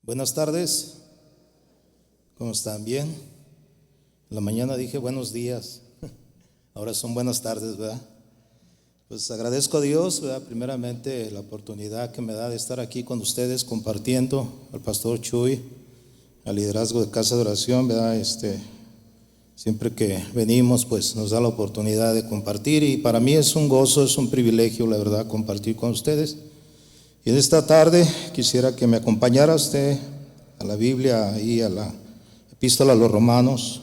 Buenas tardes, ¿cómo están? ¿Bien? En la mañana dije buenos días, ahora son buenas tardes, ¿verdad? Pues agradezco a Dios, ¿verdad? Primeramente la oportunidad que me da de estar aquí con ustedes compartiendo, al pastor Chuy, al liderazgo de Casa de Oración, ¿verdad? Siempre que venimos, pues nos da la oportunidad de compartir y para mí es un gozo, es un privilegio, la verdad, compartir con ustedes. Y en esta tarde quisiera que me acompañara usted a la Biblia y a la Epístola a los Romanos.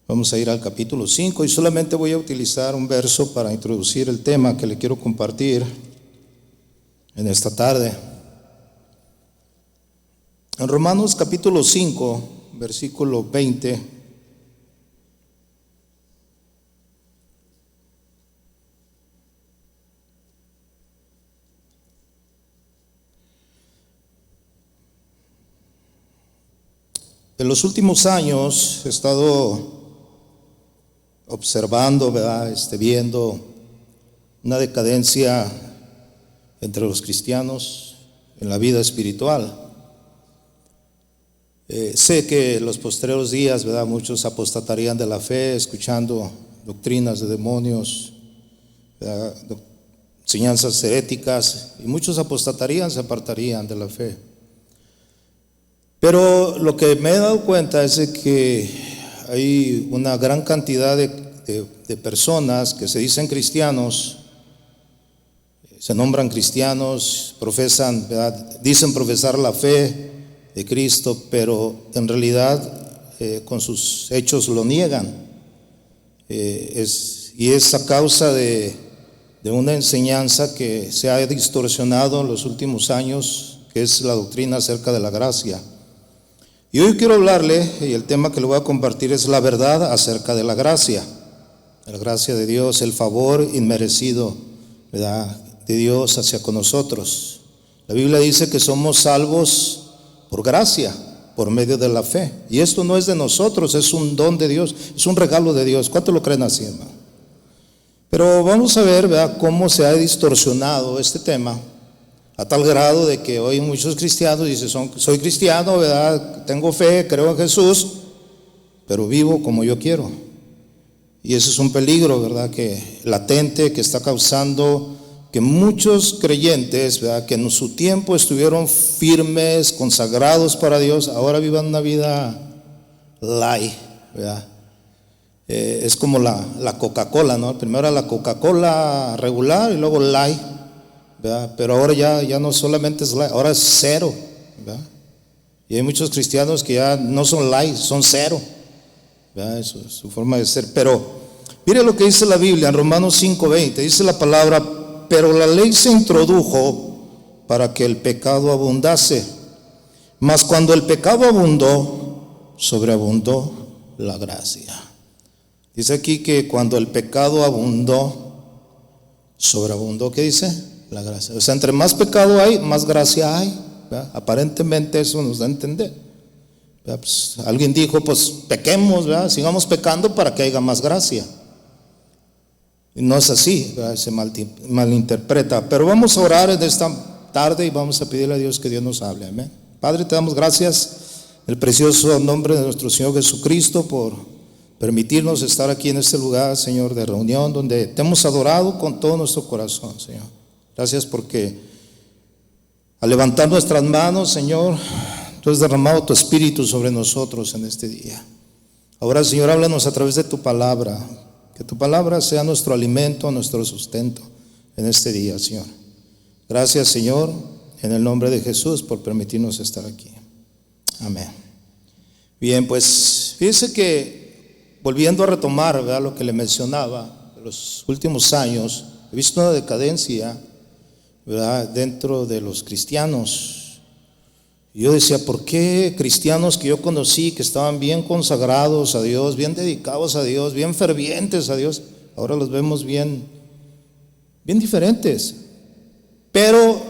Vamos a ir al capítulo 5 y solamente voy a utilizar un verso para introducir el tema que le quiero compartir en esta tarde. En Romanos capítulo 5, versículo 20. En los últimos años he estado observando, ¿verdad? Viendo una decadencia entre los cristianos en la vida espiritual. Sé que en los postreros días, ¿verdad? Muchos apostatarían de la fe, escuchando doctrinas de demonios, ¿verdad? Enseñanzas heréticas, y muchos apostatarían, se apartarían de la fe. Pero lo que me he dado cuenta es de que hay una gran cantidad de personas que se dicen cristianos, se nombran cristianos, profesan, ¿verdad? Dicen profesar la fe de Cristo, pero en realidad con sus hechos lo niegan. Y es a causa de una enseñanza que se ha distorsionado en los últimos años, que es la doctrina acerca de la gracia. Y hoy quiero hablarle, y el tema que le voy a compartir es la verdad acerca de la gracia de Dios, el favor inmerecido, ¿verdad?, de Dios hacia con nosotros. La Biblia dice que somos salvos por gracia, por medio de la fe. Y esto no es de nosotros, es un don de Dios, es un regalo de Dios. ¿Cuánto lo creen así, hermano? Pero vamos a ver, ¿verdad?, cómo se ha distorsionado este tema, a tal grado de que hoy muchos cristianos dicen, soy cristiano, ¿verdad?, tengo fe, creo en Jesús, pero vivo como yo quiero. Y ese es un peligro, ¿verdad?, que latente, que está causando que muchos creyentes, ¿verdad?, que en su tiempo estuvieron firmes, consagrados para Dios, ahora vivan una vida light, ¿verdad? Es como la Coca-Cola, ¿no? Primero era la Coca-Cola regular y luego light, ¿verdad? Pero ahora ya no solamente es light, ahora es cero, ¿verdad? Y hay muchos cristianos que ya no son light, son cero, ¿verdad? Eso es su forma de ser. Pero mire lo que dice la Biblia en Romanos 5:20, dice la palabra: pero la ley se introdujo para que el pecado abundase, mas cuando el pecado abundó, sobreabundó la gracia. Dice aquí que cuando el pecado abundó, sobreabundó, ¿qué dice? La gracia. O sea, entre más pecado hay, más gracia hay, ¿verdad? Aparentemente eso nos da a entender, ¿verdad? Pues, alguien dijo, pues pequemos, ¿verdad? Sigamos pecando para que haya más gracia. Y no es así, ¿verdad? Se malinterpreta. Pero vamos a orar en esta tarde y vamos a pedirle a Dios que Dios nos hable. Amén. Padre, te damos gracias en el precioso nombre de nuestro Señor Jesucristo por permitirnos estar aquí en este lugar, Señor, de reunión, donde te hemos adorado con todo nuestro corazón, Señor. Gracias porque al levantar nuestras manos, Señor, tú has derramado tu espíritu sobre nosotros en este día. Ahora, Señor, háblanos a través de tu palabra. Que tu palabra sea nuestro alimento, nuestro sustento en este día, Señor. Gracias, Señor, en el nombre de Jesús por permitirnos estar aquí. Amén. Bien, pues fíjese que volviendo a retomar, ¿verdad?, lo que le mencionaba, en los últimos años he visto una decadencia, ¿verdad?, dentro de los cristianos. Y yo decía, ¿por qué cristianos que yo conocí, que estaban bien consagrados a Dios, bien dedicados a Dios, bien fervientes a Dios, ahora los vemos bien diferentes? Pero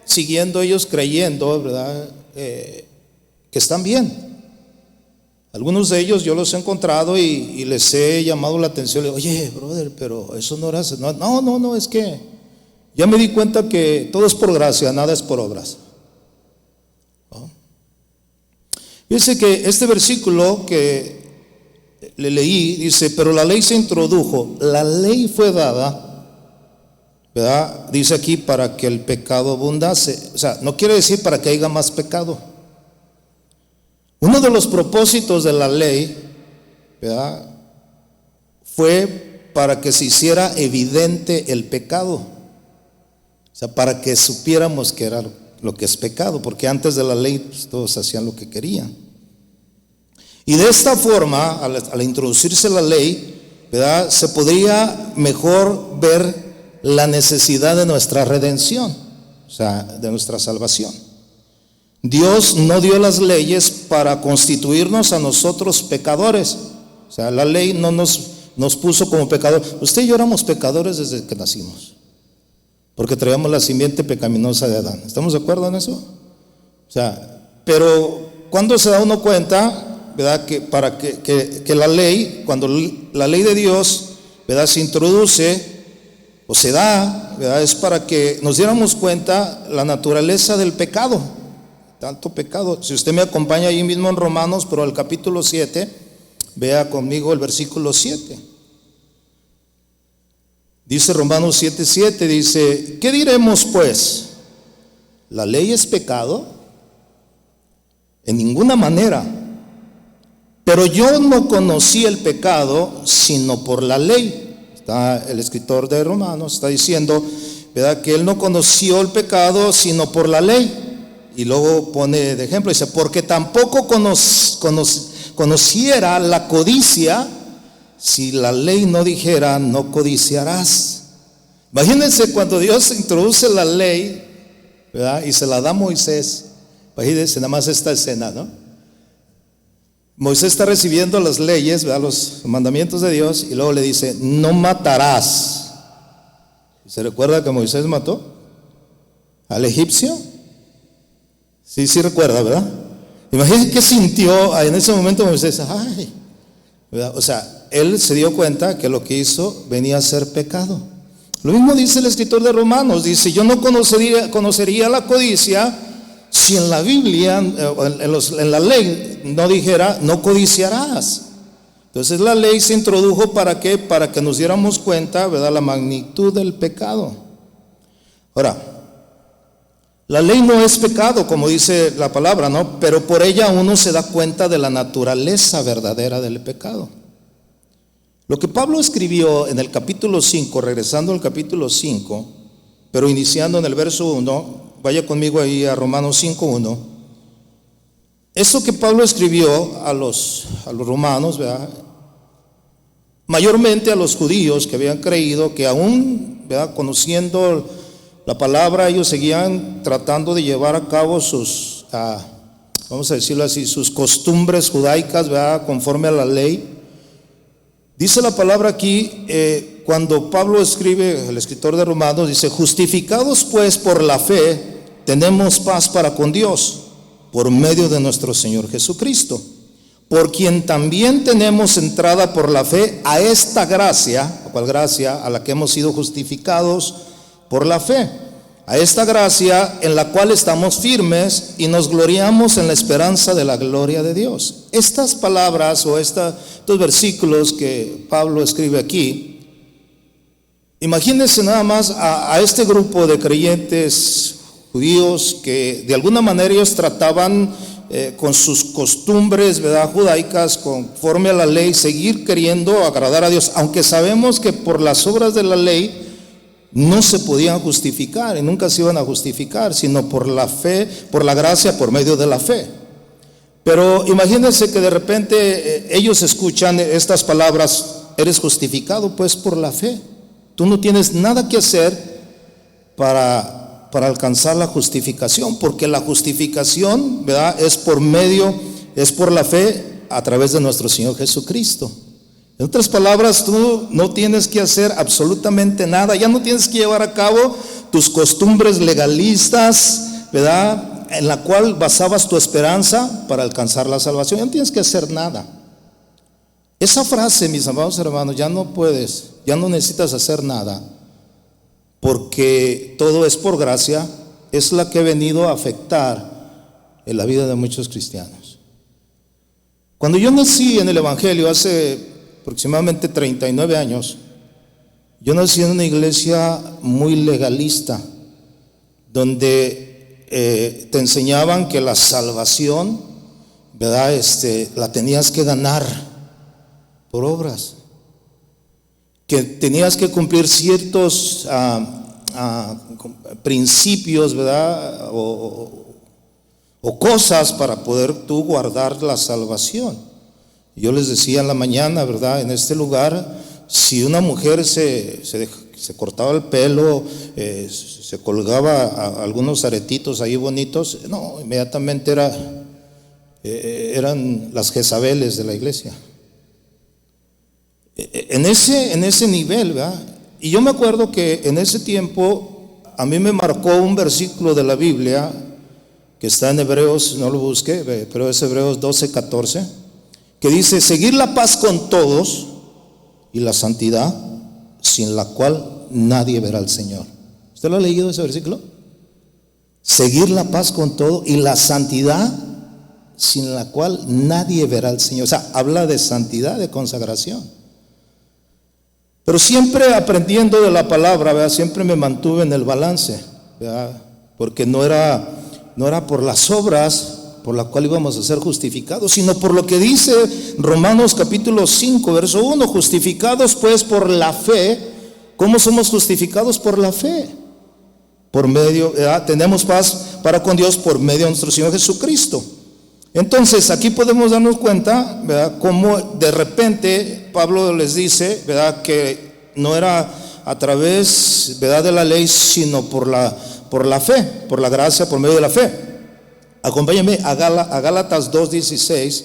siguiendo ellos creyendo, ¿verdad?, que están bien. Algunos de ellos yo los he encontrado y les he llamado la atención. Le digo, oye, brother, pero eso no era... No, es que ya me di cuenta que todo es por gracia, nada es por obras. ¿no? Fíjense que este versículo que le leí dice, pero la ley se introdujo, la ley fue dada, ¿verdad? Dice aquí para que el pecado abundase. O sea, no quiere decir para que haya más pecado. Uno de los propósitos de la ley, ¿verdad?, fue para que se hiciera evidente el pecado. O sea, para que supiéramos que era lo que es pecado, porque antes de la ley pues, todos hacían lo que querían. Y de esta forma, al introducirse la ley, ¿verdad?, se podría mejor ver la necesidad de nuestra redención, o sea, de nuestra salvación. Dios no dio las leyes para constituirnos a nosotros pecadores. O sea, la ley no nos puso como pecadores. Usted y yo éramos pecadores desde que nacimos, porque traíamos la simiente pecaminosa de Adán. ¿Estamos de acuerdo en eso? O sea, pero cuando se da uno cuenta, ¿verdad?, que para que la ley, cuando la ley de Dios, ¿verdad?, se introduce o se da, ¿verdad?, es para que nos diéramos cuenta la naturaleza del pecado, tanto pecado. Si usted me acompaña ahí mismo en Romanos, pero al capítulo 7, vea conmigo el versículo 7. Dice Romanos 7:7, dice, ¿qué diremos pues? ¿La ley es pecado? En ninguna manera. Pero yo no conocí el pecado sino por la ley. Está el escritor de Romanos, está diciendo, ¿verdad?, que él no conoció el pecado sino por la ley. Y luego pone de ejemplo, dice, porque tampoco conociera la codicia si la ley no dijera, no codiciarás. Imagínense cuando Dios introduce la ley, ¿verdad?, y se la da a Moisés. Imagínense nada más esta escena, ¿no? Moisés está recibiendo las leyes, ¿verdad?, los mandamientos de Dios, y luego le dice, no matarás. ¿Se recuerda que Moisés mató al egipcio? Sí recuerda, ¿verdad? Imagínense qué sintió en ese momento Moisés. Ay, ¿verdad? O sea, él se dio cuenta que lo que hizo venía a ser pecado. Lo mismo dice el escritor de Romanos, dice, yo no conocería la codicia si en la Biblia, en la ley no dijera, no codiciarás. Entonces la ley se introdujo ¿para qué? Para que nos diéramos cuenta, ¿verdad?, la magnitud del pecado. Ahora, la ley no es pecado, como dice la palabra, ¿no? Pero por ella uno se da cuenta de la naturaleza verdadera del pecado. Lo que Pablo escribió en el capítulo 5, regresando al capítulo 5, pero iniciando en el verso 1, vaya conmigo ahí a Romanos 5:1. Eso que Pablo escribió a los romanos, ¿verdad?, mayormente a los judíos que habían creído, que aún, ¿verdad?, conociendo la palabra, ellos seguían tratando de llevar a cabo sus, vamos a decirlo así, sus costumbres judaicas, ¿verdad?, conforme a la ley. Dice la palabra aquí, cuando Pablo escribe, el escritor de Romanos, dice, justificados pues por la fe, tenemos paz para con Dios, por medio de nuestro Señor Jesucristo, por quien también tenemos entrada por la fe a esta gracia, ¿a cuál gracia? A la que hemos sido justificados por la fe, a esta gracia en la cual estamos firmes y nos gloriamos en la esperanza de la gloria de Dios. Estas palabras o estos versículos que Pablo escribe aquí, imagínense nada más a este grupo de creyentes judíos que de alguna manera ellos trataban con sus costumbres, ¿verdad?, judaicas, conforme a la ley, seguir queriendo agradar a Dios, aunque sabemos que por las obras de la ley no se podían justificar y nunca se iban a justificar, sino por la fe, por la gracia, por medio de la fe. Pero imagínense que de repente ellos escuchan estas palabras, eres justificado pues por la fe. Tú no tienes nada que hacer para alcanzar la justificación, porque la justificación, ¿verdad?, es por la fe a través de nuestro Señor Jesucristo. En otras palabras, tú no tienes que hacer absolutamente nada, ya no tienes que llevar a cabo tus costumbres legalistas, ¿verdad?, en la cual basabas tu esperanza para alcanzar la salvación. Ya no tienes que hacer nada. Esa frase, mis amados hermanos, ya no necesitas hacer nada, porque todo es por gracia, es la que ha venido a afectar en la vida de muchos cristianos. Cuando yo nací en el Evangelio hace aproximadamente 39 años, yo nací en una iglesia muy legalista, donde te enseñaban que la salvación, ¿verdad? La tenías que ganar por obras, que tenías que cumplir ciertos principios, ¿verdad? O cosas para poder tú guardar la salvación. Yo les decía en la mañana, ¿verdad? En este lugar, si una mujer se cortaba el pelo, se colgaba algunos aretitos ahí bonitos, no, inmediatamente eran las Jezabeles de la iglesia. En ese nivel, ¿verdad? Y yo me acuerdo que en ese tiempo a mí me marcó un versículo de la Biblia que está en Hebreos, no lo busqué, pero es Hebreos 12:14, que dice: seguir la paz con todos y la santidad, sin la cual nadie verá al Señor. ¿Usted lo ha leído ese versículo? Seguir la paz con todo y la santidad, sin la cual nadie verá al Señor. O sea, habla de santidad, de consagración. Pero siempre aprendiendo de la palabra, ¿verdad? Siempre me mantuve en el balance, ¿verdad? Porque no era por las obras por la cual íbamos a ser justificados, sino por lo que dice Romanos capítulo 5, verso 1, justificados pues por la fe. ¿Cómo somos justificados? Por la fe. Por medio, tenemos paz para con Dios por medio de nuestro Señor Jesucristo. Entonces aquí podemos darnos cuenta, ¿verdad?, cómo de repente Pablo les dice, ¿verdad?, que no era a través, ¿verdad?, de la ley, sino por la fe, por la gracia, por medio de la fe. Acompáñenme a Gálatas 2:16,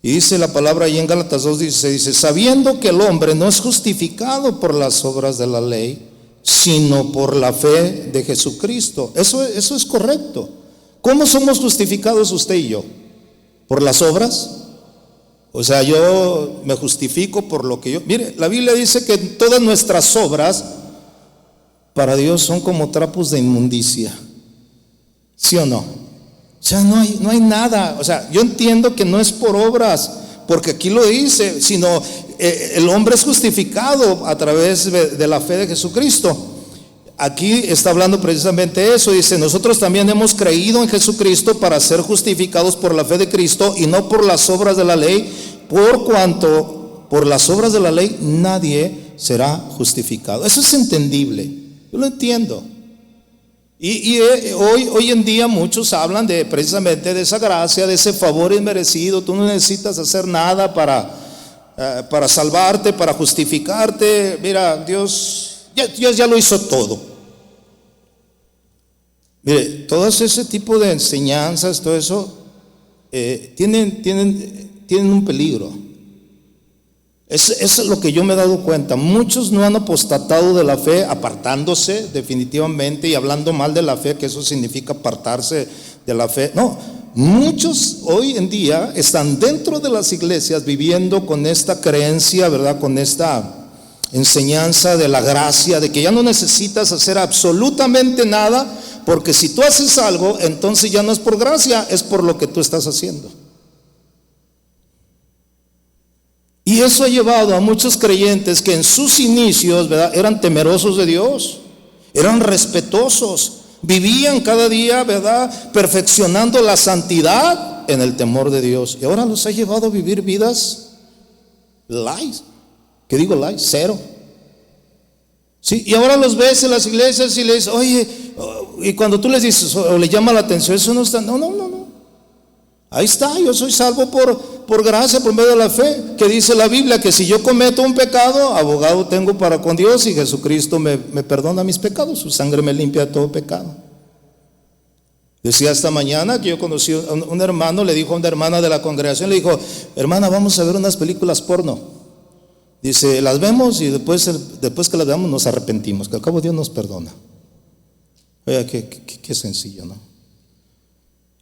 y dice la palabra ahí en Gálatas 2:16, dice: sabiendo que el hombre no es justificado por las obras de la ley, sino por la fe de Jesucristo. Eso es correcto. ¿Cómo somos justificados usted y yo? ¿Por las obras? O sea, yo me justifico por lo que yo... Mire, la Biblia dice que todas nuestras obras para Dios son como trapos de inmundicia. ¿Sí o no? O sea, no hay nada. O sea, yo entiendo que no es por obras, porque aquí lo dice, sino el hombre es justificado a través de la fe de Jesucristo. Aquí está hablando precisamente eso. Dice: nosotros también hemos creído en Jesucristo para ser justificados por la fe de Cristo y no por las obras de la ley, por cuanto por las obras de la ley nadie será justificado. Eso es entendible, yo lo entiendo. Y hoy en día muchos hablan precisamente de esa gracia, de ese favor inmerecido. Tú no necesitas hacer nada para salvarte, para justificarte. Mira, Dios ya lo hizo todo. Mire, todo ese tipo de enseñanzas, todo eso, tienen un peligro. Es lo que yo me he dado cuenta. Muchos no han apostatado de la fe, apartándose definitivamente y hablando mal de la fe, que eso significa apartarse de la fe. No, muchos hoy en día están dentro de las iglesias viviendo con esta creencia, ¿verdad?, con esta enseñanza de la gracia, de que ya no necesitas hacer absolutamente nada, porque si tú haces algo, entonces ya no es por gracia, es por lo que tú estás haciendo. Y eso ha llevado a muchos creyentes que en sus inicios, ¿verdad?, eran temerosos de Dios, eran respetuosos, vivían cada día, ¿verdad?, perfeccionando la santidad en el temor de Dios. Y ahora los ha llevado a vivir vidas light. ¿Qué digo light? Cero. Sí, y ahora los ves en las iglesias y les dices: oye, y cuando tú les dices o le llama la atención, eso no está, no. Ahí está, yo soy salvo por gracia, por medio de la fe, que dice la Biblia que si yo cometo un pecado, abogado tengo para con Dios, y Jesucristo me perdona mis pecados, su sangre me limpia de todo pecado. Decía esta mañana que yo conocí a un hermano, le dijo a una hermana de la congregación, le dijo: hermana, vamos a ver unas películas porno. Dice: las vemos y después que las veamos nos arrepentimos, que al cabo Dios nos perdona. Oiga, qué sencillo, ¿no?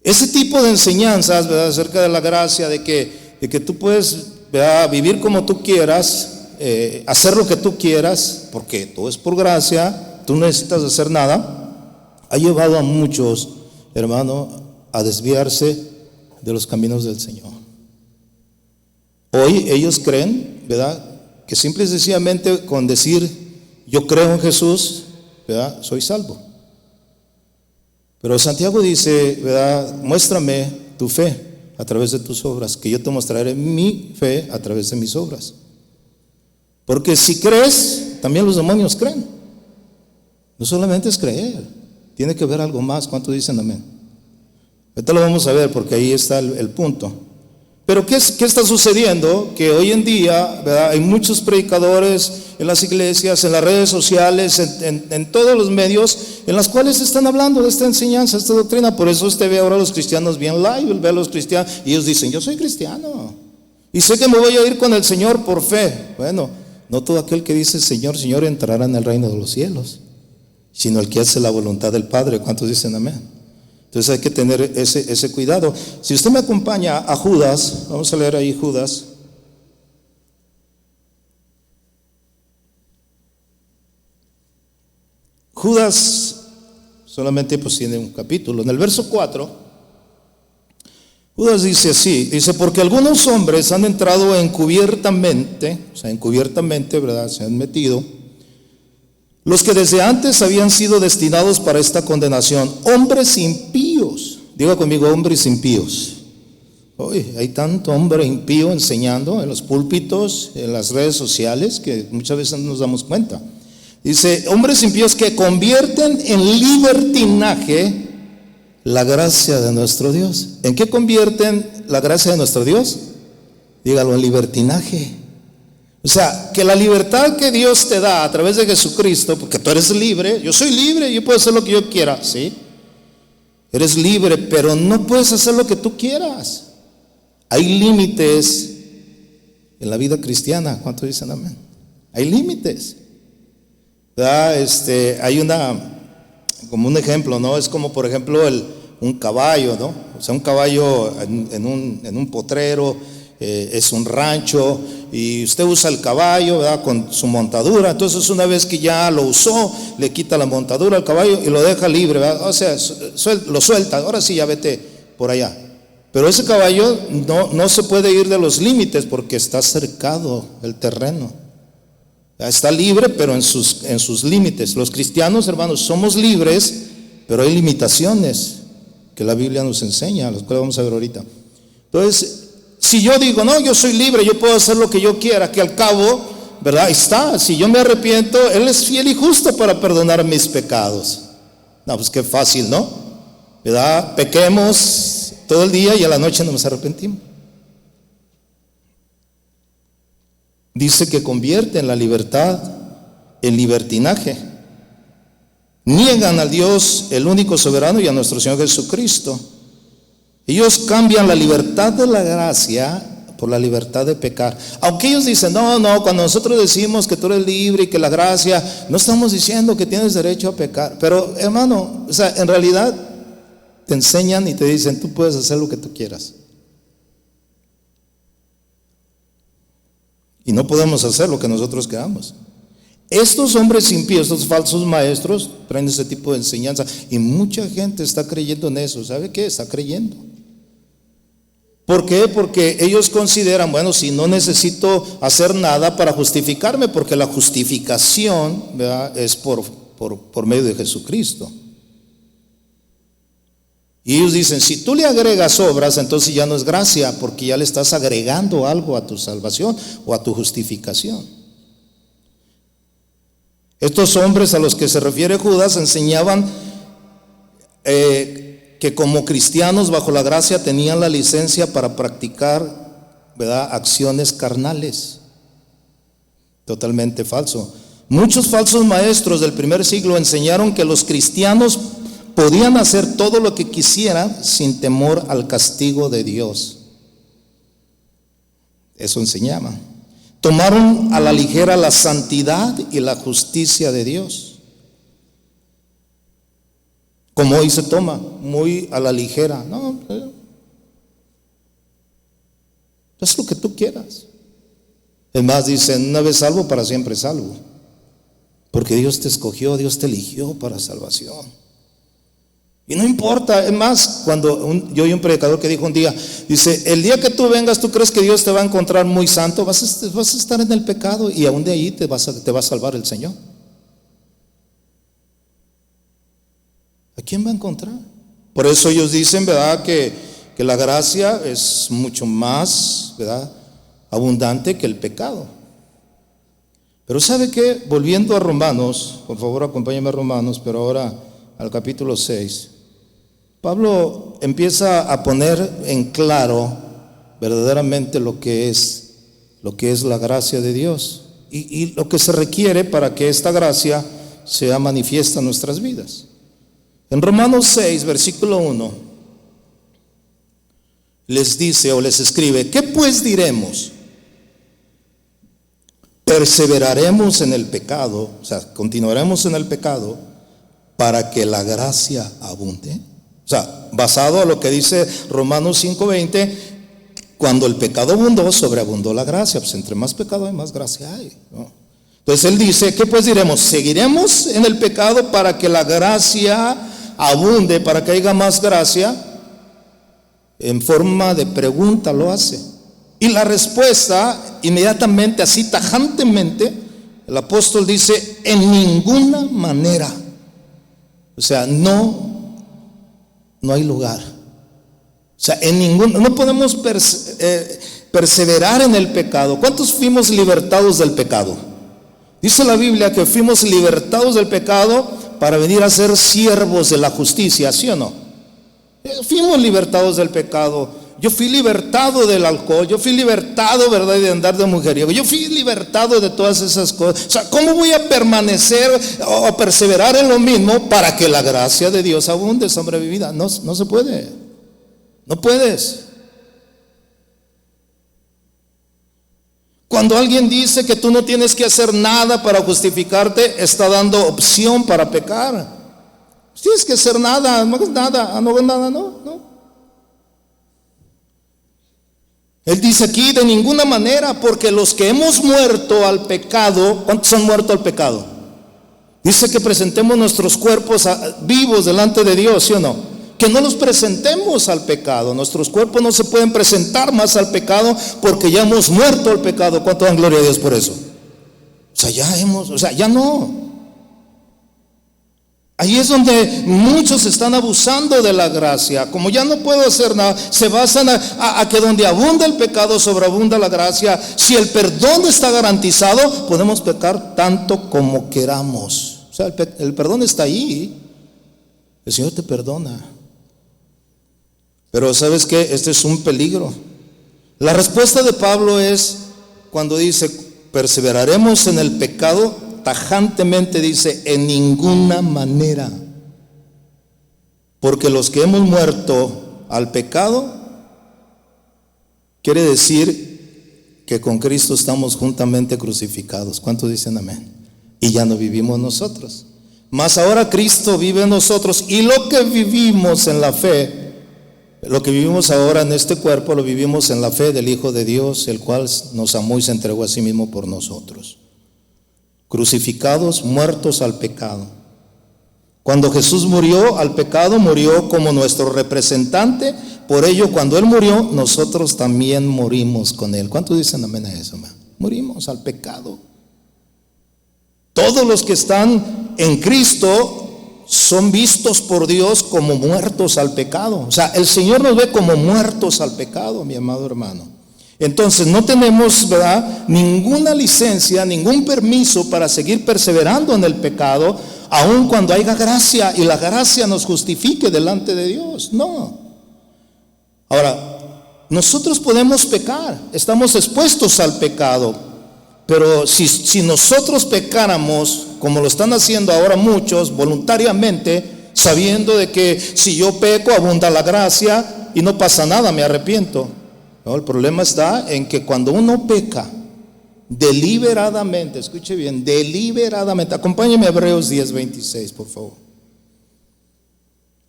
Ese tipo de enseñanzas, ¿verdad?, acerca de la gracia, de que tú puedes, ¿verdad?, vivir como tú quieras, hacer lo que tú quieras, porque todo es por gracia, tú no necesitas hacer nada, ha llevado a muchos, hermano, a desviarse de los caminos del Señor. Hoy ellos creen, ¿verdad?, que simple y sencillamente con decir yo creo en Jesús, ¿verdad?, soy salvo. Pero Santiago dice, ¿verdad?, muéstrame tu fe a través de tus obras, que yo te mostraré mi fe a través de mis obras. Porque si crees, también los demonios creen. No solamente es creer, tiene que ver algo más. ¿Cuántos dicen amén? Ahorita lo vamos a ver porque ahí está el punto. Pero ¿qué está sucediendo? Que hoy en día, ¿verdad?, hay muchos predicadores en las iglesias, en las redes sociales, en todos los medios, en las cuales están hablando de esta enseñanza, esta doctrina. Por eso usted ve ahora a los cristianos bien live, ve a los cristianos y ellos dicen, yo soy cristiano y sé que me voy a ir con el Señor por fe. Bueno, no todo aquel que dice Señor, Señor entrará en el reino de los cielos, sino el que hace la voluntad del Padre. ¿Cuántos dicen amén? Entonces hay que tener ese cuidado. Si usted me acompaña a Judas, vamos a leer ahí Judas. Judas solamente pues tiene un capítulo. En el verso 4, Judas dice así, dice, porque algunos hombres han entrado encubiertamente, o sea, encubiertamente, ¿verdad?, se han metido, los que desde antes habían sido destinados para esta condenación, hombres impíos. Diga conmigo, hombres impíos. Hoy hay tanto hombre impío enseñando en los púlpitos, en las redes sociales, que muchas veces no nos damos cuenta. Dice, hombres impíos que convierten en libertinaje la gracia de nuestro Dios. ¿En qué convierten la gracia de nuestro Dios? Dígalo, en libertinaje. O sea, que la libertad que Dios te da a través de Jesucristo, porque tú eres libre, yo soy libre, yo puedo hacer lo que yo quiera, ¿sí? Eres libre, pero no puedes hacer lo que tú quieras. Hay límites en la vida cristiana. ¿Cuántos dicen amén? Hay límites. ¿Verdad? Hay como un ejemplo, ¿no? Es como por ejemplo un caballo, ¿no? O sea, un caballo en un potrero, es un rancho y usted usa el caballo, ¿verdad?, con su montadura. Entonces una vez que ya lo usó, le quita la montadura al caballo y lo deja libre, ¿verdad? O sea, lo suelta, ahora sí ya vete por allá. Pero ese caballo no se puede ir de los límites porque está cercado el terreno. Está libre, pero en sus límites. Los cristianos, hermanos, somos libres, pero hay limitaciones que la Biblia nos enseña, las cuales vamos a ver ahorita. Entonces, si yo digo, no, yo soy libre, yo puedo hacer lo que yo quiera, que al cabo, ¿verdad?, está, si yo me arrepiento, Él es fiel y justo para perdonar mis pecados. No, pues qué fácil, ¿no? ¿Verdad? Pequemos todo el día y a la noche no nos arrepentimos. Dice que convierten la libertad en libertinaje. Niegan a Dios, el único soberano, y a nuestro Señor Jesucristo. Ellos cambian la libertad de la gracia por la libertad de pecar. Aunque ellos dicen, no, cuando nosotros decimos que tú eres libre y que la gracia, no estamos diciendo que tienes derecho a pecar. Pero hermano, o sea, en realidad te enseñan y te dicen, tú puedes hacer lo que tú quieras. Y no podemos hacer lo que nosotros queramos. Estos hombres impíos, estos falsos maestros, traen ese tipo de enseñanza. Y mucha gente está creyendo en eso. ¿Sabe qué? Está creyendo. ¿Por qué? Porque ellos consideran, bueno, si no necesito hacer nada para justificarme, porque la justificación, ¿verdad?, es por medio de Jesucristo. Y ellos dicen, si tú le agregas obras, entonces ya no es gracia, porque ya le estás agregando algo a tu salvación o a tu justificación. Estos hombres a los que se refiere Judas enseñaban que como cristianos bajo la gracia tenían la licencia para practicar, ¿verdad?, acciones carnales. Totalmente falso. Muchos falsos maestros del primer siglo enseñaron que los cristianos podían hacer todo lo que quisieran sin temor al castigo de Dios. Eso enseñaban. Tomaron a la ligera la santidad y la justicia de Dios. Como hoy se toma, muy a la ligera. No, haz lo que tú quieras. Es más, dicen, una vez salvo, para siempre salvo. Porque Dios te escogió, Dios te eligió para salvación. Y no importa, es más, yo oí un predicador que dijo un día, dice, el día que tú vengas, ¿tú crees que Dios te va a encontrar muy santo? Vas a estar en el pecado y aún de ahí te va a salvar el Señor. ¿A quién va a encontrar? Por eso ellos dicen, ¿verdad?, que la gracia es mucho más, ¿verdad?, abundante que el pecado. Pero ¿sabe qué? Volviendo a Romanos, por favor acompáñame a Romanos, pero ahora al capítulo 6. Pablo empieza a poner en claro verdaderamente lo que es la gracia de Dios y lo que se requiere para que esta gracia sea manifiesta en nuestras vidas. En Romanos 6, versículo 1, les dice o les escribe, ¿qué pues diremos? ¿Perseveraremos en el pecado? O sea, ¿continuaremos en el pecado para que la gracia abunde? O sea, basado a lo que dice Romanos 5:20, cuando el pecado abundó, sobreabundó la gracia. Pues entre más pecado hay, más gracia hay, ¿no? Entonces él dice, ¿qué pues diremos? ¿Seguiremos en el pecado para que la gracia abunde, para que haya más gracia? En forma de pregunta lo hace. Y la respuesta, inmediatamente, así tajantemente, el apóstol dice, en ninguna manera. O sea, no hay lugar. O sea, no podemos perseverar en el pecado. ¿Cuántos fuimos libertados del pecado? Dice la Biblia que fuimos libertados del pecado para venir a ser siervos de la justicia, ¿sí o no? Fuimos libertados del pecado. Yo fui libertado del alcohol, yo fui libertado, ¿verdad?, de andar de mujeriego, yo fui libertado de todas esas cosas. O sea, ¿cómo voy a permanecer o perseverar en lo mismo para que la gracia de Dios abunde sobre mi vida? No se puede, no puedes. Cuando alguien dice que tú no tienes que hacer nada para justificarte, está dando opción para pecar. No tienes que hacer nada, no hagas nada, no. Él dice aquí, de ninguna manera, porque los que hemos muerto al pecado, ¿cuántos han muerto al pecado? Dice que presentemos nuestros cuerpos vivos delante de Dios, ¿sí o no? Que no los presentemos al pecado. Nuestros cuerpos no se pueden presentar más al pecado porque ya hemos muerto al pecado. ¿Cuánto dan gloria a Dios por eso? Ya no. Ahí es donde muchos están abusando de la gracia. Como ya no puedo hacer nada, se basan a que donde abunda el pecado, sobreabunda la gracia. Si el perdón está garantizado, podemos pecar tanto como queramos. O sea, el perdón está ahí. El Señor te perdona. Pero ¿sabes qué? Este es un peligro. La respuesta de Pablo es cuando dice, perseveraremos en el pecado. Tajantemente dice, en ninguna manera. Porque los que hemos muerto al pecado, quiere decir que con Cristo estamos juntamente crucificados. ¿Cuántos dicen amén? Y ya no vivimos nosotros. Mas ahora Cristo vive en nosotros, y lo que vivimos en la fe, lo que vivimos ahora en este cuerpo, lo vivimos en la fe del Hijo de Dios, el cual nos amó y se entregó a sí mismo por nosotros. Crucificados, muertos al pecado. Cuando Jesús murió al pecado, murió como nuestro representante. Por ello, cuando Él murió, nosotros también morimos con Él. ¿Cuántos dicen amén a eso, man? Morimos al pecado. Todos los que están en Cristo son vistos por Dios como muertos al pecado. O sea, el Señor nos ve como muertos al pecado, mi amado hermano. Entonces no tenemos, ¿verdad?, ninguna licencia, ningún permiso para seguir perseverando en el pecado, aun cuando haya gracia y la gracia nos justifique delante de Dios. No. Ahora, nosotros podemos pecar, estamos expuestos al pecado, pero si nosotros pecáramos, como lo están haciendo ahora muchos, voluntariamente, sabiendo de que si yo peco abunda la gracia y no pasa nada, me arrepiento. No, el problema está en que cuando uno peca deliberadamente, escuche bien, deliberadamente, acompáñeme a Hebreos 10:26, por favor.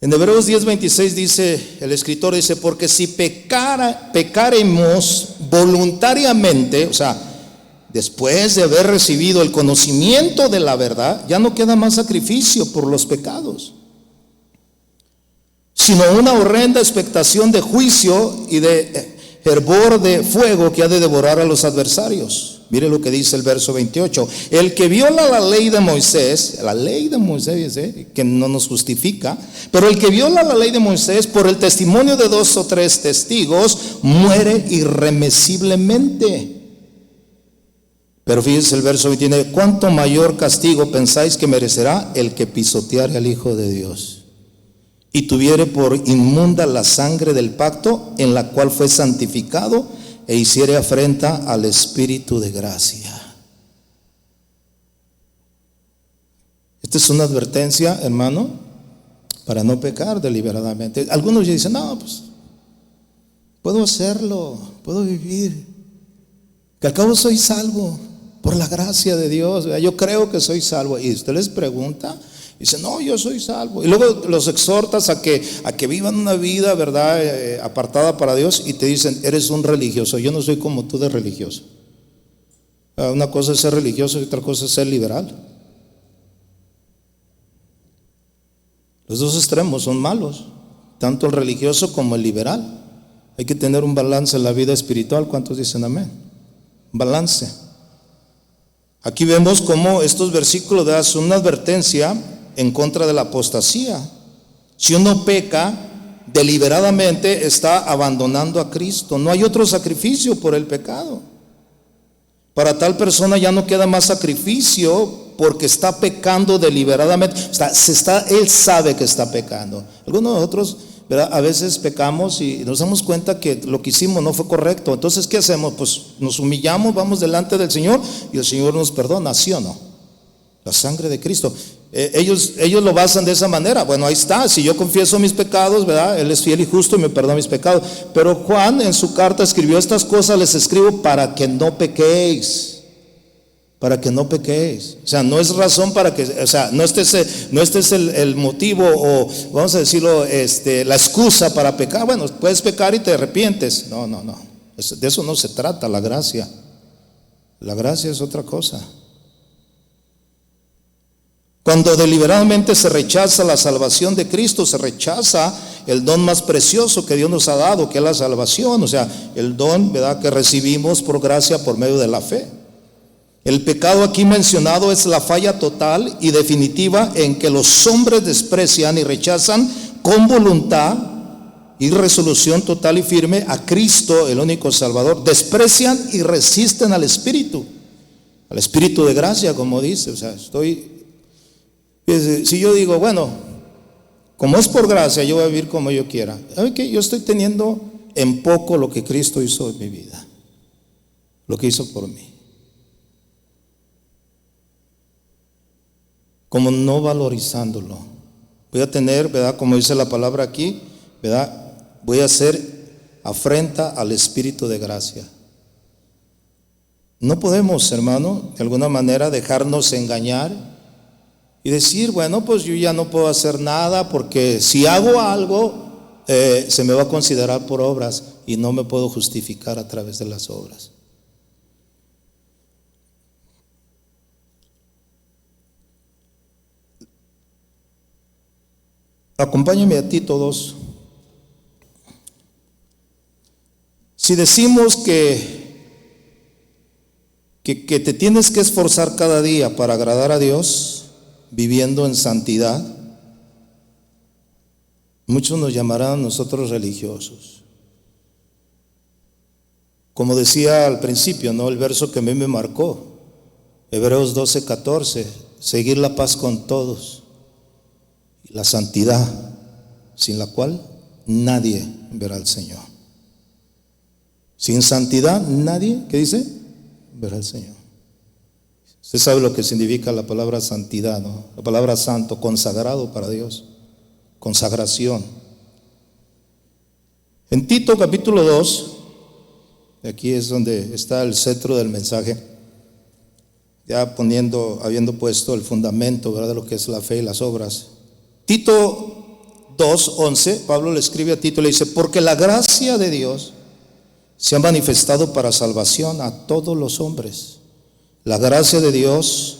En Hebreos 10:26 dice, el escritor dice, porque si pecaremos voluntariamente, o sea, después de haber recibido el conocimiento de la verdad, ya no queda más sacrificio por los pecados. sino una horrenda expectación de juicio y de hervor de fuego que ha de devorar a los adversarios. Mire lo que dice el verso 28. El que viola la ley de Moisés, que no nos justifica, pero el que viola la ley de Moisés por el testimonio de 2 o 3 testigos, muere irremisiblemente. Pero fíjense el verso 29, ¿cuánto mayor castigo pensáis que merecerá el que pisoteare al Hijo de Dios y tuviere por inmunda la sangre del pacto en la cual fue santificado e hiciere afrenta al Espíritu de gracia? Esta es una advertencia, hermano, para no pecar deliberadamente. Algunos dicen, no, pues puedo hacerlo, puedo vivir, que al cabo soy salvo por la gracia de Dios, yo creo que soy salvo. Y usted les pregunta, dice, no, yo soy salvo. Y luego los exhortas a que vivan una vida, ¿verdad?, apartada para Dios, y te dicen, eres un religioso. Yo no soy como tú de religioso. Una cosa es ser religioso y otra cosa es ser liberal. Los dos extremos son malos, tanto el religioso como el liberal. Hay que tener un balance en la vida espiritual. ¿Cuántos dicen amén? Balance. Aquí vemos cómo estos versículos dan una advertencia en contra de la apostasía. Si uno peca deliberadamente, está abandonando a Cristo. No hay otro sacrificio por el pecado. Para tal persona ya no queda más sacrificio porque está pecando deliberadamente. Él sabe que está pecando. Algunos de nosotros, ¿verdad?, a veces pecamos y nos damos cuenta que lo que hicimos no fue correcto. Entonces, ¿qué hacemos? Pues nos humillamos, vamos delante del Señor y el Señor nos perdona, ¿sí o no? La sangre de Cristo. Ellos lo basan de esa manera. Bueno, ahí está, si yo confieso mis pecados, ¿verdad?, Él es fiel y justo y me perdona mis pecados. Pero Juan en su carta escribió, estas cosas les escribo para que no pequéis. Para que no pequéis. O sea, no es razón para que, o sea, no este es el motivo, o vamos a decirlo, la excusa para pecar. Bueno, puedes pecar y te arrepientes. No. De eso no se trata la gracia. La gracia es otra cosa. Cuando deliberadamente se rechaza la salvación de Cristo, se rechaza el don más precioso que Dios nos ha dado, que es la salvación. O sea, el don, ¿verdad?, que recibimos por gracia por medio de la fe. El pecado aquí mencionado es la falla total y definitiva en que los hombres desprecian y rechazan con voluntad y resolución total y firme a Cristo, el único Salvador. Desprecian y resisten al Espíritu de gracia, como dice. O sea, si yo digo, bueno, como es por gracia, yo voy a vivir como yo quiera. ¿Sabe qué? Yo estoy teniendo en poco lo que Cristo hizo en mi vida, lo que hizo por mí. Como no valorizándolo. Voy a tener, ¿verdad?, como dice la palabra aquí, ¿verdad?, voy a hacer afrenta al Espíritu de gracia. No podemos, hermano, de alguna manera dejarnos engañar y decir, bueno, pues yo ya no puedo hacer nada porque si hago algo se me va a considerar por obras y no me puedo justificar a través de las obras. Acompáñenme a Tito 2. Si decimos que te tienes que esforzar cada día para agradar a Dios, viviendo en santidad, muchos nos llamarán a nosotros religiosos. Como decía al principio, ¿no?, el verso que a mí me marcó, Hebreos 12:14, seguir la paz con todos. La santidad, sin la cual nadie verá al Señor. Sin santidad nadie, ¿qué dice?, verá al Señor. Usted sabe lo que significa la palabra santidad, ¿no? La palabra santo, consagrado para Dios, consagración. En Tito capítulo 2, aquí es donde está el centro del mensaje, ya habiendo puesto el fundamento, ¿verdad?, de lo que es la fe y las obras. Tito 2:11, Pablo le escribe a Tito y le dice, porque la gracia de Dios se ha manifestado para salvación a todos los hombres. La gracia de Dios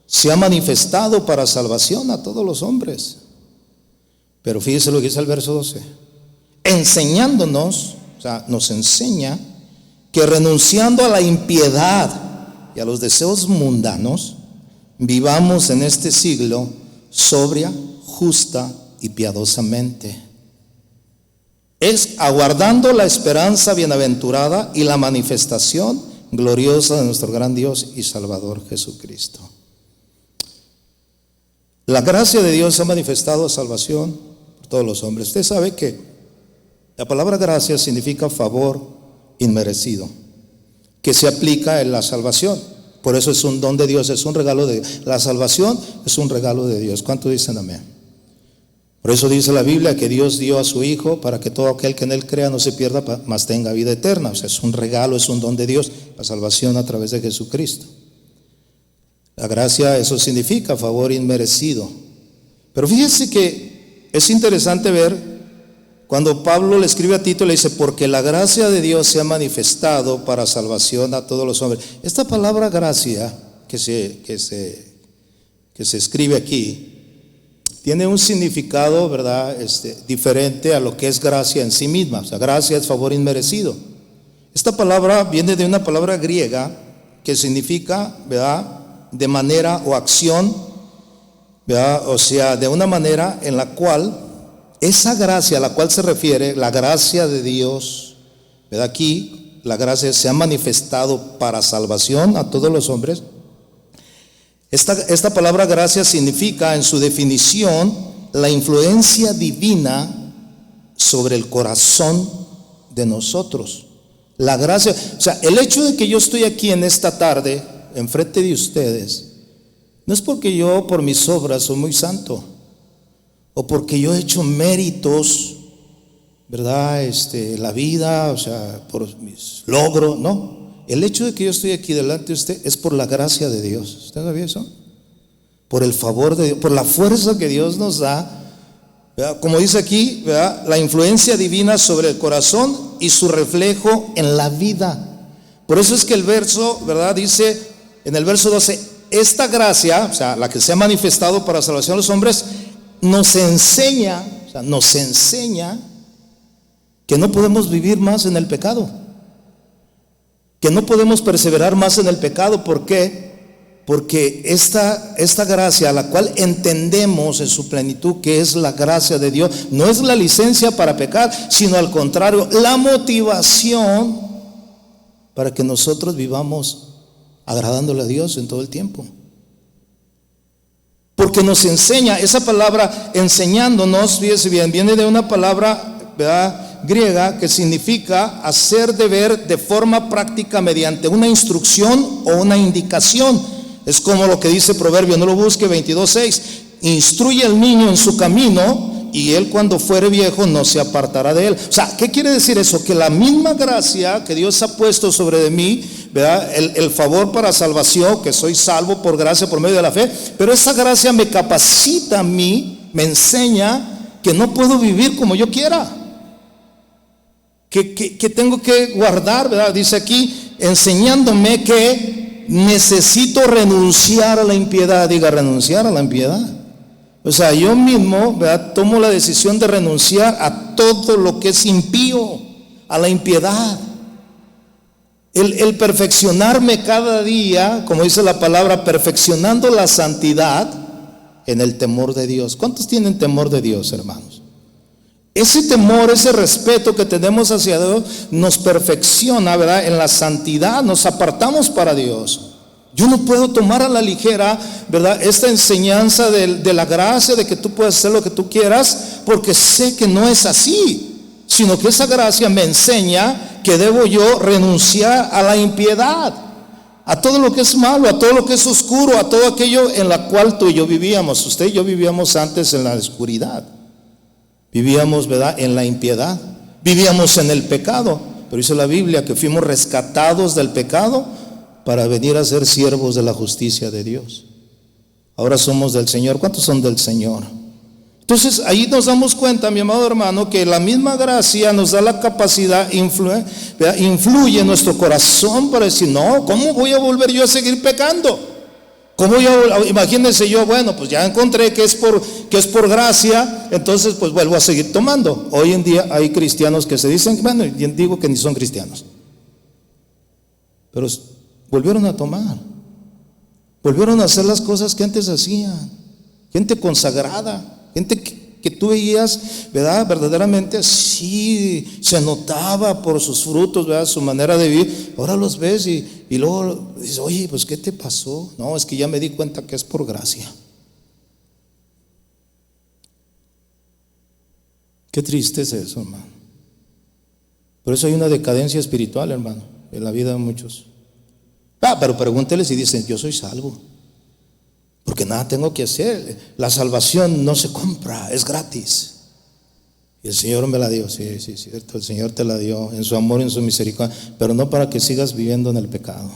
se ha manifestado para salvación a todos los hombres. Pero fíjese lo que dice el verso 12. Enseñándonos, o sea, nos enseña que renunciando a la impiedad y a los deseos mundanos, vivamos en este siglo sobria, justa y piadosamente. Es aguardando la esperanza bienaventurada y la manifestación gloriosa de nuestro gran Dios y Salvador Jesucristo. La gracia de Dios ha manifestado a salvación por todos los hombres. Usted sabe que la palabra gracia significa favor inmerecido, que se aplica en la salvación. Por eso es un don de Dios, es un regalo de Dios. La salvación es un regalo de Dios. ¿Cuántos dicen amén? Por eso dice la Biblia que Dios dio a su Hijo para que todo aquel que en Él crea no se pierda, mas tenga vida eterna. O sea, es un regalo, es un don de Dios, la salvación a través de Jesucristo. La gracia, eso significa favor inmerecido. Pero fíjese que es interesante ver cuando Pablo le escribe a Tito, le dice, porque la gracia de Dios se ha manifestado para salvación a todos los hombres. Esta palabra gracia que se escribe aquí tiene un significado, ¿verdad? Diferente a lo que es gracia en sí misma. O sea, gracia es favor inmerecido. Esta palabra viene de una palabra griega que significa, ¿verdad?, de manera o acción, ¿verdad? O sea, de una manera en la cual esa gracia a la cual se refiere, la gracia de Dios, ¿verdad? Aquí la gracia se ha manifestado para salvación a todos los hombres. Esta palabra gracia significa en su definición la influencia divina sobre el corazón de nosotros. La gracia, o sea, el hecho de que yo estoy aquí en esta tarde enfrente de ustedes no es porque yo por mis obras soy muy santo o porque yo he hecho méritos, ¿verdad? La vida, o sea, por mis logros, no. El hecho de que yo estoy aquí delante de usted es por la gracia de Dios. ¿Usted sabía eso? Por el favor de Dios, por la fuerza que Dios nos da, ¿verdad? Como dice aquí, ¿verdad?, la influencia divina sobre el corazón y su reflejo en la vida. Por eso es que el verso, ¿verdad?, dice en el verso 12, esta gracia, o sea, la que se ha manifestado para salvación de los hombres, nos enseña, o sea, nos enseña que no podemos vivir más en el pecado, que no podemos perseverar más en el pecado. ¿Por qué? Porque esta gracia, a la cual entendemos en su plenitud que es la gracia de Dios, no es la licencia para pecar, sino al contrario, la motivación para que nosotros vivamos agradándole a Dios en todo el tiempo. Porque nos enseña, esa palabra enseñándonos, fíjese bien, viene de una palabra, ¿verdad?, griega que significa hacer deber de forma práctica mediante una instrucción o una indicación. Es como lo que dice Proverbio, no lo busque, 22:6. Instruye al niño en su camino y él cuando fuere viejo no se apartará de él. O sea, ¿qué quiere decir eso? Que la misma gracia que Dios ha puesto sobre de mí, ¿verdad?, el favor para salvación, que soy salvo por gracia por medio de la fe, pero esa gracia me capacita a mí, me enseña que no puedo vivir como yo quiera, que tengo que guardar, ¿verdad? Dice aquí, enseñándome que necesito renunciar a la impiedad. Diga, renunciar a la impiedad. O sea, yo mismo, ¿verdad?, tomo la decisión de renunciar a todo lo que es impío, a la impiedad. El perfeccionarme cada día, como dice la palabra, perfeccionando la santidad en el temor de Dios. ¿Cuántos tienen temor de Dios, hermanos? Ese temor, ese respeto que tenemos hacia Dios nos perfecciona, ¿verdad?, en la santidad, nos apartamos para Dios. Yo no puedo tomar a la ligera, ¿verdad?, esta enseñanza de la gracia, de que tú puedes hacer lo que tú quieras, porque sé que no es así, sino que esa gracia me enseña que debo yo renunciar a la impiedad, a todo lo que es malo, a todo lo que es oscuro, a todo aquello en la cual tú y yo vivíamos. Usted y yo vivíamos antes en la oscuridad, vivíamos, ¿verdad?, en la impiedad, vivíamos en el pecado, pero dice la Biblia que fuimos rescatados del pecado para venir a ser siervos de la justicia de Dios. Ahora somos del Señor. ¿Cuántos son del Señor? Entonces ahí nos damos cuenta, mi amado hermano, que la misma gracia nos da la capacidad, influye en nuestro corazón para decir, no, ¿cómo voy a volver yo a seguir pecando? ¿Cómo yo, imagínense yo, bueno, pues ya encontré que es por gracia, entonces pues vuelvo a seguir tomando? Hoy en día hay cristianos que se dicen, bueno, yo digo que ni son cristianos, pero volvieron a tomar, volvieron a hacer las cosas que antes hacían. Gente consagrada, gente que tú veías, ¿verdad? Verdaderamente así, se notaba por sus frutos, ¿verdad? Su manera de vivir. Ahora los ves y luego dices, oye, pues ¿qué te pasó? No, es que ya me di cuenta que es por gracia. Qué triste es eso, hermano. Por eso hay una decadencia espiritual, hermano, en la vida de muchos. Pero pregúnteles y dicen, yo soy salvo, porque nada tengo que hacer. La salvación no se compra, es gratis. Y el Señor me la dio, sí, cierto, el Señor te la dio en su amor, en su misericordia, pero no para que sigas viviendo en el pecado,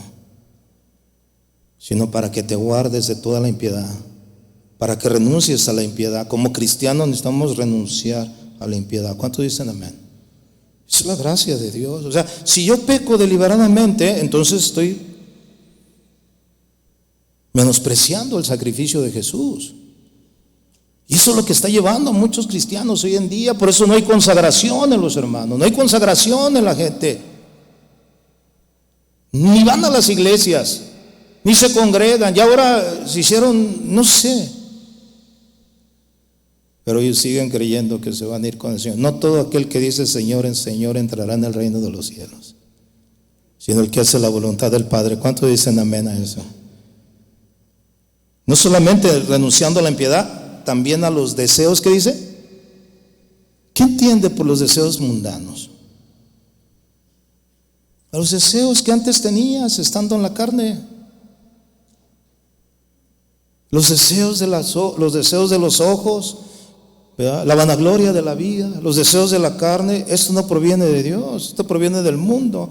sino para que te guardes de toda la impiedad, para que renuncies a la impiedad. Como cristianos necesitamos renunciar a la impiedad. ¿Cuántos dicen amén? Es la gracia de Dios. O sea, si yo peco deliberadamente, entonces estoy menospreciando el sacrificio de Jesús. Y eso es lo que está llevando a muchos cristianos hoy en día. Por eso no hay consagración en los hermanos, no hay consagración en la gente. Ni van a las iglesias, ni se congregan. Ya ahora se hicieron, no sé, pero ellos siguen creyendo que se van a ir con el Señor. No todo aquel que dice Señor en Señor entrará en el reino de los cielos, sino el que hace la voluntad del Padre. ¿Cuántos dicen amén a eso? No solamente renunciando a la impiedad, también a los deseos. ¿Qué dice? ¿Qué entiende por los deseos mundanos? A los deseos que antes tenías estando en la carne. Los deseos de los ojos, ¿verdad? La vanagloria de la vida, los deseos de la carne. Esto no proviene de Dios, esto proviene del mundo.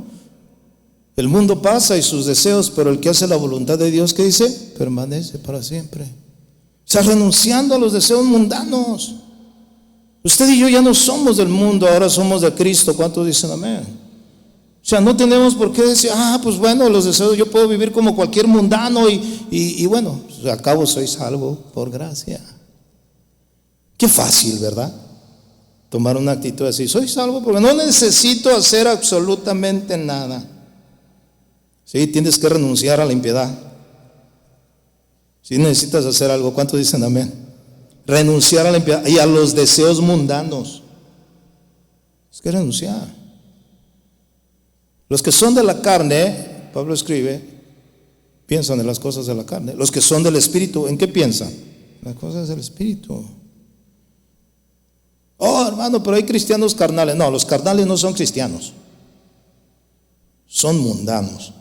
El mundo pasa y sus deseos, pero el que hace la voluntad de Dios, ¿qué dice? Permanece para siempre. O sea, renunciando a los deseos mundanos. Usted y yo ya no somos del mundo, ahora somos de Cristo. ¿Cuántos dicen amén? O sea, no tenemos por qué decir, pues bueno, los deseos, yo puedo vivir como cualquier mundano y bueno, pues al cabo soy salvo por gracia. Qué fácil, ¿verdad? Tomar una actitud así, soy salvo porque no necesito hacer absolutamente nada. Sí, tienes que renunciar a la impiedad. Si necesitas hacer algo, ¿cuántos dicen amén? Renunciar a la impiedad y a los deseos mundanos. Es que renunciar. Los que son de la carne, Pablo escribe, piensan en las cosas de la carne. Los que son del Espíritu, ¿en qué piensan? Las cosas del Espíritu. Oh, hermano, pero hay cristianos carnales. No, los carnales no son cristianos, son mundanos.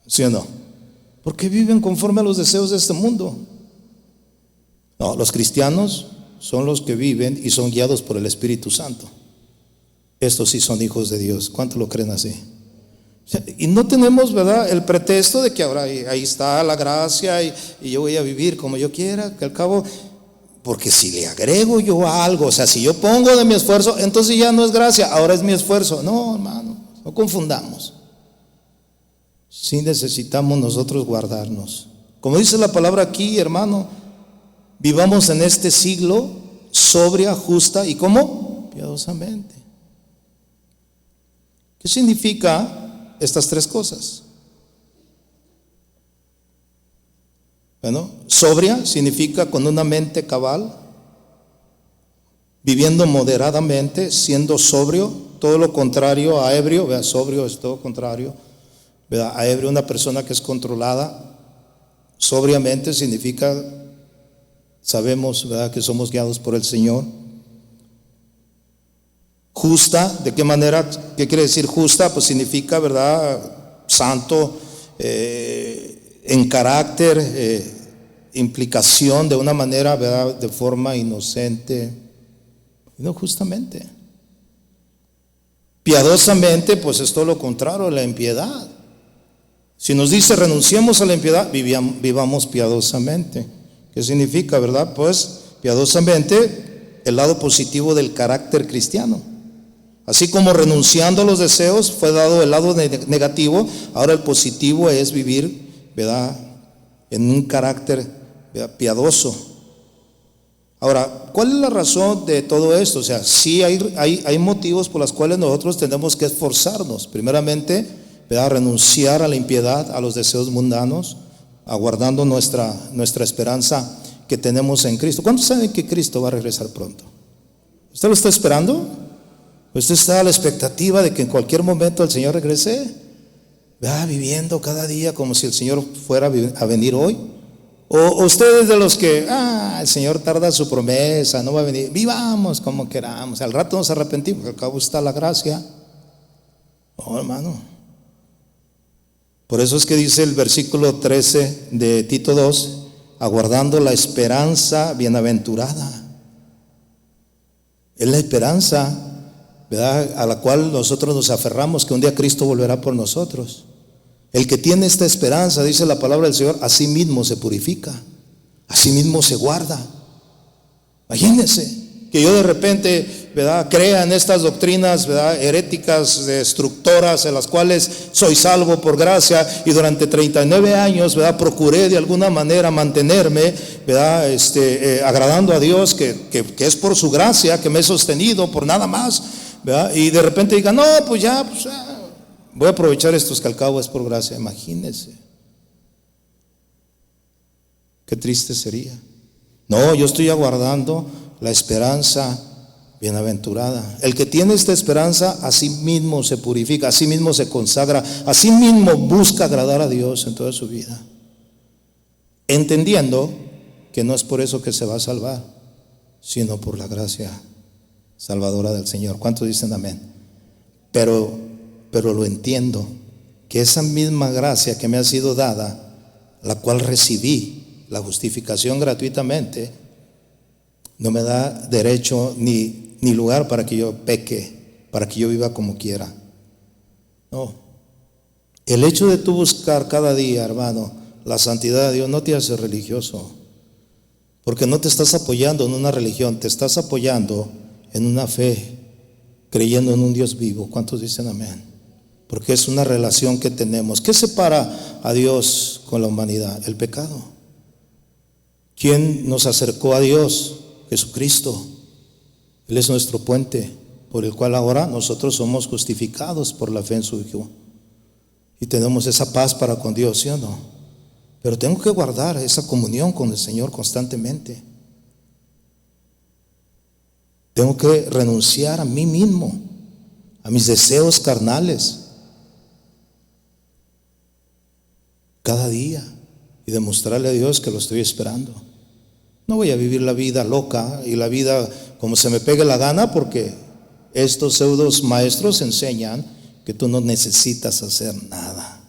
¿Sí o no? Porque viven conforme a los deseos de este mundo. No, los cristianos son los que viven y son guiados por el Espíritu Santo. Estos sí son hijos de Dios. ¿Cuántos lo creen así? O sea, y no tenemos, ¿verdad?, el pretexto de que ahora ahí está la gracia y yo voy a vivir como yo quiera, que al cabo, porque si le agrego yo algo, o sea, si yo pongo de mi esfuerzo, entonces ya no es gracia, ahora es mi esfuerzo. No, hermano, no confundamos. Sí necesitamos nosotros guardarnos. Como dice la palabra aquí, hermano, vivamos en este siglo sobria, justa y ¿cómo? Piadosamente. ¿Qué significa estas tres cosas? Bueno, sobria significa con una mente cabal, viviendo moderadamente, siendo sobrio, todo lo contrario a ebrio. Vea, sobrio es todo contrario, ¿verdad? A ebrio, una persona que es controlada. Sobriamente significa, sabemos, ¿verdad?, que somos guiados por el Señor. Justa, ¿de qué manera? ¿Qué quiere decir justa? Pues significa, ¿verdad?, santo, en carácter, implicación, de una manera, ¿verdad?, de forma inocente, no justamente. Piadosamente, pues es todo lo contrario a la impiedad. Si nos dice renunciemos a la impiedad, vivamos piadosamente. ¿Qué significa, verdad? Pues piadosamente, el lado positivo del carácter cristiano. Así como renunciando a los deseos fue dado el lado negativo, ahora el positivo es vivir, ¿verdad?, en un carácter piadoso. Ahora, ¿cuál es la razón de todo esto? O sea, sí hay motivos por los cuales nosotros tenemos que esforzarnos. Primeramente, renunciar a la impiedad, a los deseos mundanos, aguardando nuestra esperanza que tenemos en Cristo. ¿Cuántos saben que Cristo va a regresar pronto? ¿Usted lo está esperando? ¿Usted está a la expectativa de que en cualquier momento el Señor regrese? Viviendo cada día como si el Señor fuera a venir hoy. ¿O usted es de los que, el Señor tarda su promesa, no va a venir? Vivamos como queramos, al rato nos arrepentimos, al cabo está la gracia. No, hermano. Por eso es que dice el versículo 13 de Tito 2, aguardando la esperanza bienaventurada. Es la esperanza, ¿verdad?, a la cual nosotros nos aferramos, que un día Cristo volverá por nosotros. El que tiene esta esperanza, dice la palabra del Señor, a sí mismo se purifica, a sí mismo se guarda. Imagínense que yo de repente, ¿verdad?, crea en estas doctrinas, ¿verdad?, heréticas, destructoras, en las cuales soy salvo por gracia, y durante 39 años, ¿verdad?, procuré de alguna manera mantenerme, ¿verdad?, agradando a Dios, que es por su gracia que me he sostenido, por nada más, ¿verdad? Y de repente diga, no, pues ya, voy a aprovechar estos que al cabo es por gracia. Imagínense. Qué triste sería. No, yo estoy aguardando la esperanza bienaventurada. El que tiene esta esperanza, a sí mismo se purifica, a sí mismo se consagra, a sí mismo busca agradar a Dios en toda su vida, entendiendo que no es por eso que se va a salvar, sino por la gracia salvadora del Señor. ¿Cuántos dicen amén? Pero lo entiendo, que esa misma gracia que me ha sido dada, la cual recibí, la justificación gratuitamente, no me da derecho ni lugar para que yo peque, para que yo viva como quiera. No. El hecho de tú buscar cada día, hermano, la santidad de Dios no te hace religioso, porque no te estás apoyando en una religión, te estás apoyando en una fe, creyendo en un Dios vivo. ¿Cuántos dicen amén? Porque es una relación que tenemos. ¿Qué separa a Dios con la humanidad? El pecado. ¿Quién nos acercó a Dios? Jesucristo. Él es nuestro puente, por el cual ahora nosotros somos justificados por la fe en su Hijo. Y tenemos esa paz para con Dios, ¿sí o no? Pero tengo que guardar esa comunión con el Señor constantemente. Tengo que renunciar a mí mismo, a mis deseos carnales, cada día, y demostrarle a Dios que lo estoy esperando. No voy a vivir la vida loca y la vida como se me pegue la gana, porque estos pseudos maestros enseñan que tú no necesitas hacer nada.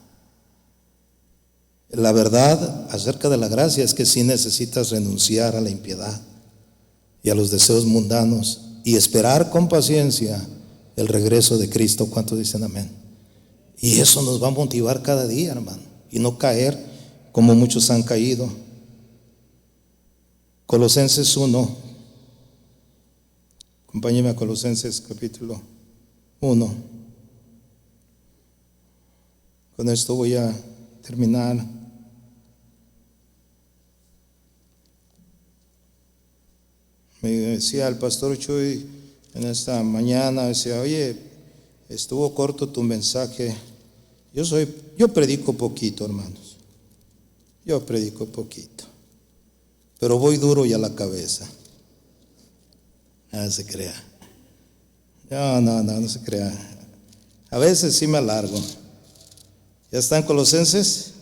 La verdad acerca de la gracia es que sí necesitas renunciar a la impiedad y a los deseos mundanos y esperar con paciencia el regreso de Cristo. ¿Cuántos dicen amén? Y eso nos va a motivar cada día, hermano, y no caer como muchos han caído. Colosenses 1. Acompáñeme a Colosenses capítulo 1. Con esto voy a terminar. Me decía el pastor Chuy en esta mañana, decía, oye, estuvo corto tu mensaje. Yo predico poquito, hermanos. Yo predico poquito. Pero voy duro y a la cabeza. No se crea. No se crea. A veces sí me alargo. ¿Ya está en Colosenses?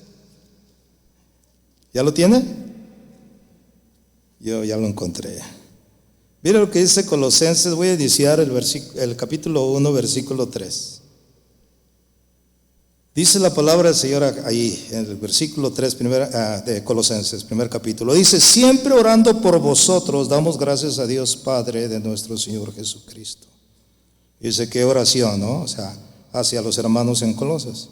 ¿Ya lo tiene? Yo ya lo encontré. Mira lo que dice Colosenses. Voy a iniciar el capítulo 1, versículo 3. Dice la palabra del Señor ahí, en el versículo 3 de Colosenses, primer capítulo. Dice, siempre orando por vosotros, damos gracias a Dios Padre de nuestro Señor Jesucristo. Dice, qué oración, ¿no? O sea, hacia los hermanos en Colosas.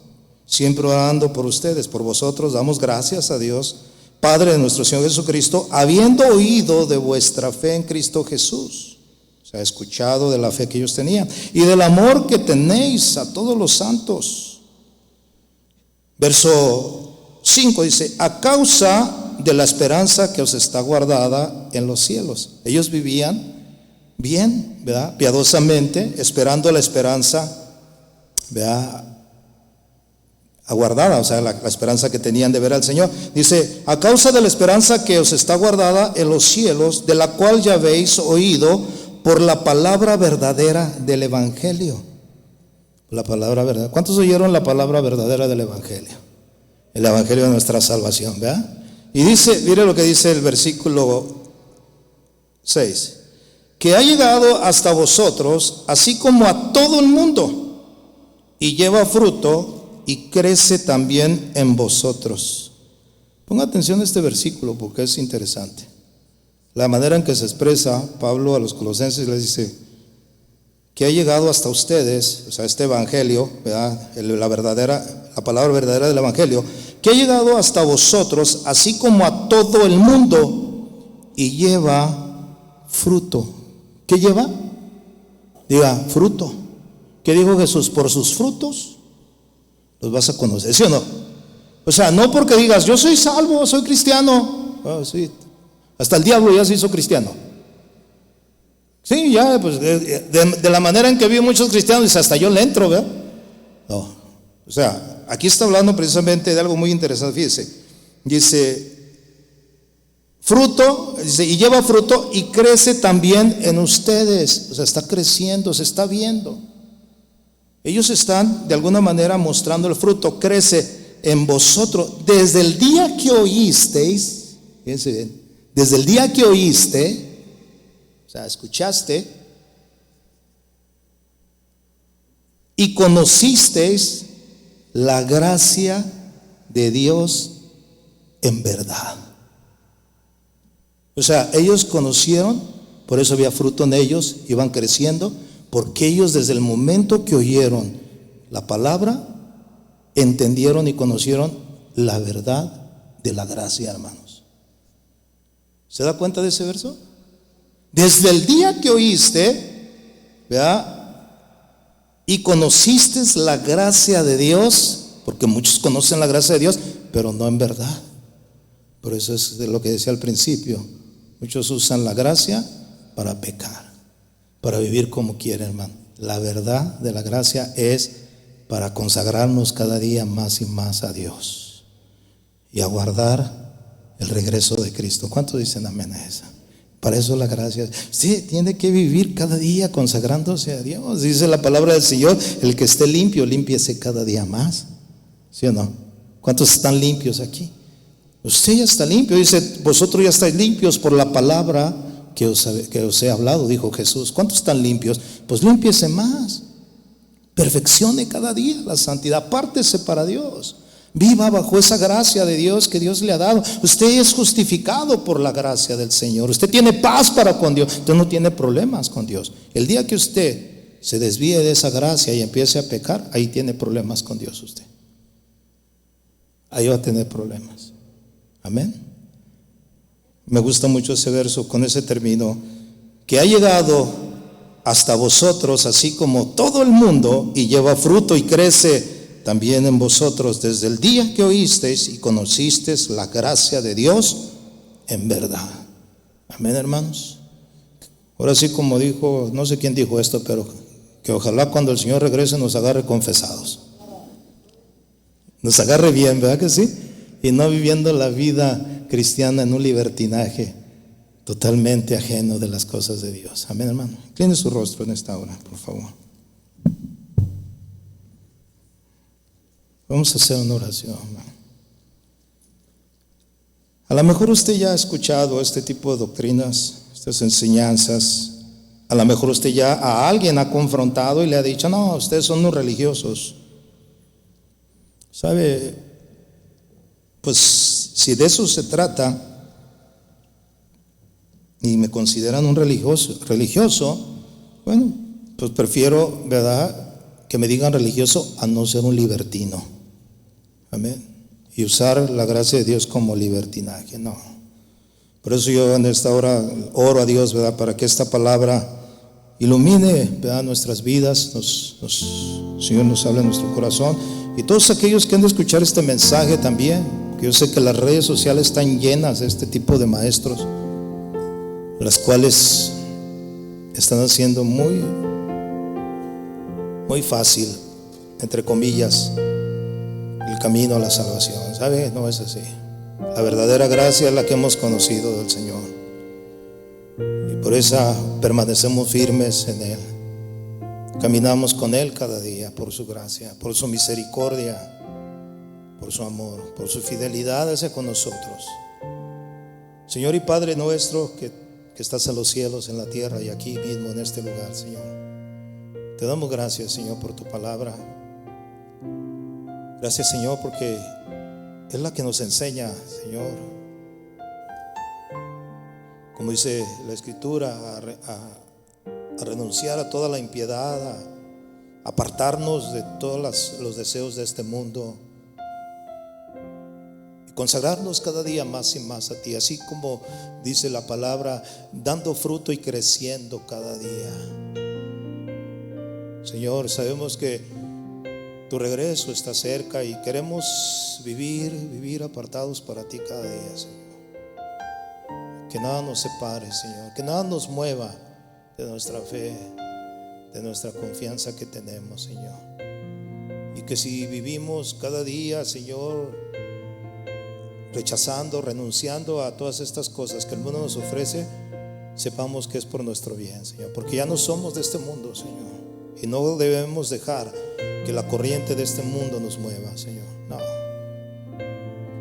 Siempre orando por ustedes, por vosotros, damos gracias a Dios Padre de nuestro Señor Jesucristo, habiendo oído de vuestra fe en Cristo Jesús. O sea, escuchado de la fe que ellos tenían y del amor que tenéis a todos los santos. Verso 5 dice: a causa de la esperanza que os está guardada en los cielos. Ellos vivían bien, ¿verdad? Piadosamente, esperando la esperanza, ¿verdad? Aguardada, o sea, la esperanza que tenían de ver al Señor. Dice: a causa de la esperanza que os está guardada en los cielos, de la cual ya habéis oído por la palabra verdadera del Evangelio. La palabra verdadera. ¿Cuántos oyeron la palabra verdadera del Evangelio? El Evangelio de nuestra salvación, ¿verdad? Y dice, mire lo que dice el versículo 6: que ha llegado hasta vosotros, así como a todo el mundo, y lleva fruto y crece también en vosotros. Ponga atención a este versículo porque es interesante. La manera en que se expresa Pablo a los colosenses, les dice que ha llegado hasta ustedes, o sea, este evangelio, ¿verdad? La palabra verdadera del evangelio, que ha llegado hasta vosotros, así como a todo el mundo, y lleva fruto. ¿Qué lleva? Diga, fruto. ¿Qué dijo Jesús? Por sus frutos los vas a conocer, ¿sí o no? O sea, no porque digas, yo soy salvo, soy cristiano. Oh, sí. Hasta el diablo ya se hizo cristiano. Sí, ya, pues de la manera en que viven muchos cristianos, dice, hasta yo le entro, ¿verdad? No, o sea, aquí está hablando precisamente de algo muy interesante, fíjese. Dice, fruto, dice, y lleva fruto y crece también en ustedes. O sea, está creciendo, se está viendo. Ellos están de alguna manera mostrando el fruto, crece en vosotros. Desde el día que oísteis, fíjense bien, desde el día que oíste, o sea, escuchaste y conocisteis la gracia de Dios en verdad. O sea, ellos conocieron, por eso había fruto en ellos, iban creciendo, porque ellos desde el momento que oyeron la palabra, entendieron y conocieron la verdad de la gracia, hermanos. ¿Se da cuenta de ese verso? Desde el día que oíste, ¿verdad? Y conociste la gracia de Dios, porque muchos conocen la gracia de Dios, pero no en verdad. Por eso es de lo que decía al principio. Muchos usan la gracia para pecar, para vivir como quieren, hermano. La verdad de la gracia es para consagrarnos cada día más y más a Dios y aguardar el regreso de Cristo. ¿Cuántos dicen amén a esa? Para eso la gracia. Sí, tiene que vivir cada día consagrándose a Dios. Dice la palabra del Señor: el que esté limpio, límpiese cada día más. ¿Sí o no? ¿Cuántos están limpios aquí? Usted ya está limpio. Dice, vosotros ya estáis limpios por la palabra que os he hablado, dijo Jesús. ¿Cuántos están limpios? Pues límpiese más. Perfeccione cada día la santidad. Apártese para Dios. Viva bajo esa gracia de Dios que Dios le ha dado. Usted es justificado por la gracia del Señor. Usted tiene paz para con Dios. Usted no tiene problemas con Dios. El día que usted se desvíe de esa gracia y empiece a pecar, ahí tiene problemas con Dios usted. Ahí va a tener problemas. Amén. Me gusta mucho ese verso, con ese término, que ha llegado hasta vosotros, así como todo el mundo, y lleva fruto y crece también en vosotros desde el día que oísteis y conocisteis la gracia de Dios en verdad. Amén, hermanos. Ahora sí, como dijo, no sé quién dijo esto, pero que ojalá cuando el Señor regrese nos agarre confesados. Nos agarre bien, ¿verdad que sí? Y no viviendo la vida cristiana en un libertinaje totalmente ajeno de las cosas de Dios. Amén, hermano. Incline su rostro en esta hora, por favor. Vamos a hacer una oración, hermano. A lo mejor usted ya ha escuchado este tipo de doctrinas, estas enseñanzas. A lo mejor usted ya a alguien ha confrontado y le ha dicho, no, ustedes son unos religiosos. ¿Sabe? Pues si de eso se trata y me consideran un religioso, bueno, pues prefiero, ¿verdad?, que me digan religioso a no ser un libertino. Amén. Y usar la gracia de Dios como libertinaje, no. Por eso yo en esta hora oro a Dios, ¿verdad?, para que esta palabra ilumine, ¿verdad?, nuestras vidas, Señor nos hable en nuestro corazón. Y todos aquellos que han de escuchar este mensaje también, porque yo sé que las redes sociales están llenas de este tipo de maestros, las cuales están haciendo muy fácil, entre comillas, el camino a la salvación. ¿Sabe? No es así. La verdadera gracia es la que hemos conocido del Señor, y por esa permanecemos firmes en Él. Caminamos con Él cada día por su gracia, por su misericordia, por su amor, por su fidelidad hacia con nosotros. Señor y Padre nuestro que estás en los cielos, en la tierra y aquí mismo en este lugar, Señor, te damos gracias, Señor, por tu palabra. Gracias, Señor, porque es la que nos enseña, Señor, como dice la Escritura, a renunciar a toda la impiedad, a apartarnos de todos los deseos de este mundo y consagrarnos cada día más y más a ti, así como dice la palabra, dando fruto y creciendo cada día. Señor, sabemos que tu regreso está cerca y queremos vivir apartados para ti cada día, Señor. Que nada nos separe, Señor, que nada nos mueva de nuestra fe, de nuestra confianza que tenemos, Señor. Y que si vivimos cada día, Señor, rechazando, renunciando a todas estas cosas que el mundo nos ofrece, sepamos que es por nuestro bien, Señor, porque ya no somos de este mundo, Señor, y no debemos dejar que la corriente de este mundo nos mueva, Señor. No.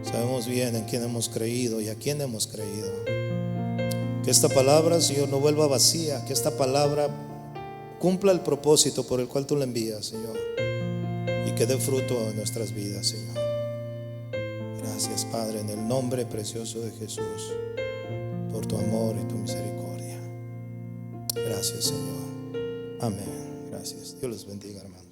Sabemos bien en quién hemos creído y a quién hemos creído. Que esta palabra, Señor, no vuelva vacía, que esta palabra cumpla el propósito por el cual tú la envías, Señor, y que dé fruto en nuestras vidas, Señor. Gracias, Padre, en el nombre precioso de Jesús, por tu amor y tu misericordia. Gracias, Señor. Amén. Gracias. Dios los bendiga, hermano.